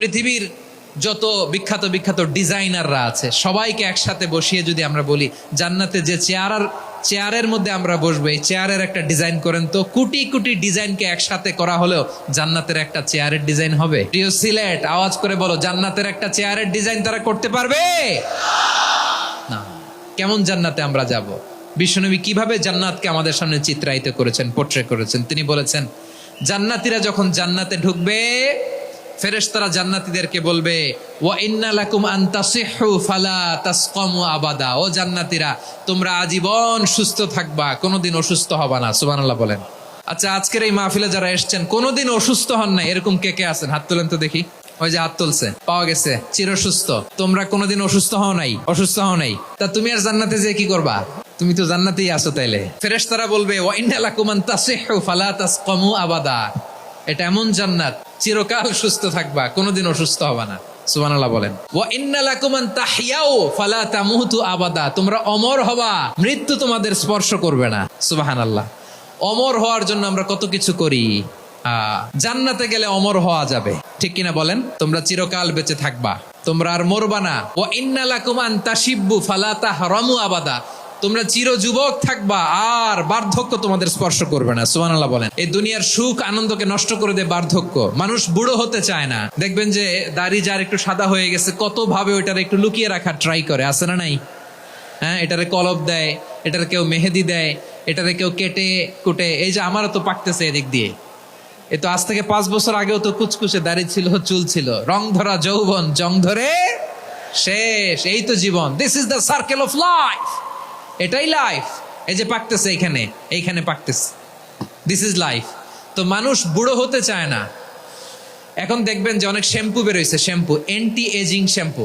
পৃথিবীর যত বিখ্যাত বিখ্যাত ডিজাইনাররা আছে সবাইকে একসাথে বসিয়ে যদি আমরা বলি জান্নাতে যে চেয়ারের মধ্যে আমরা বসবো, এই চেয়ারের একটা ডিজাইন করেন তো, কোটি কোটি ডিজাইনকে একসাথে করা হলেও জান্নাতের একটা চেয়ারের ডিজাইন হবে? প্রিয় সিলেট, আওয়াজ করে বলো, জান্নাতের একটা চেয়ারের ডিজাইন তারা করতে পারবে না। কেমন জান্নাতে আমরা যাব? বিশ্বনবী কিভাবে জান্নাতকে আমাদের সামনে চিত্রায়িত করেছেন, পোট্রে করেছেন? তিনি বলেছেন, জান্নাতীরা যখন জান্নাতে ঢুকবে, ফেরেশতারা জান্নাতীদেরকে বলবে, ওয়া ইন্না লাকুম আন তাসিহু ফালা তাসকামু আবাদা। ও জান্নাতীরা, তোমরা আজীবন সুস্থ থাকবা, কোনোদিন অসুস্থ হবা না। সুবহানাল্লাহ বলেন। আচ্ছা, আজকের এই মাহফিলে যারা এসেছেন কোনোদিন অসুস্থ হন না, এরকম কে কে আছেন? হাত তোলেন তো দেখি। ওই যে হাত তুলছে, পাওয়া গেছে, চিরসুস্থ। তোমরা কোনোদিন অসুস্থ হও নাই, অসুস্থ হও নাই, তা তুমি আর জান্নাতে যে কি করবা? তুমি তো জান্নাতেই আছো। তাইলে ফেরেশতারা বলবে, ওয়া ইন্না লাকুম আন তাসিহু ফালা তাসকামু আবাদা। এটা এমন জান্নাত, চিরকাল সুস্থ থাকবা, কোনোদিন অসুস্থ হবা না। সুবহানাল্লাহ বলেন। ওয়া ইন্না লাকুম আন তাহইয়াউ ফালা তামুতু আবাদা। তোমরা অমর হবা, মৃত্যু তোমাদের স্পর্শ করবে না। সুবহানাল্লাহ। অমর হওয়ার জন্য আমরা কত কিছু করি। জান্নাতে গেলে অমর হওয়া যাবে, ঠিক কিনা বলেন? তোমরা চিরকাল বেঁচে থাকবা, তোমরা আর মরবা না। ওয়া ইন্না লাকুম আন তাশিব্বু ফালা তাহরামু আবাদা। তোমরা চির যুবক থাকবা, আর বার্ধক্য তোমাদের স্পর্শ করবে না। সুবহানাল্লাহ বলেন। এই দুনিয়ার সুখ আনন্দকে নষ্ট করে দেয় বার্ধক্য। মানুষ বুড়ো হতে চায় না। দেখবেন যে দাড়ি যার একটু সাদা হয়ে গেছে, কত ভাবে ওইটার একটু লুকিয়ে রাখার ট্রাই করে, আছে না নাই? হ্যাঁ, এটারে কলব দেয়, এটারে কেউ মেহেদি দেয়, এটারে কেউ কেটে কুটে। এই যে আমারও তো পাকতেছে এদিক দিয়ে। এ তো আজ থেকে 5 বছর আগেও তো কুচকুচে দাড়ি ছিল, চুল ছিল, রং ধরা যৌবন, জং ধরে শেষ। এই তো জীবন। This is the circle of life. এটাই লাইফ। এই যে পাকতেছে, এইখানে পাকতেছে, দিস ইজ লাইফ। তো মানুষ বুড়ো হতে চায় না। এখন দেখবেন যে অনেক শ্যাম্পু বেরোইছে, শ্যাম্পু, অ্যান্টি এজিং শ্যাম্পু।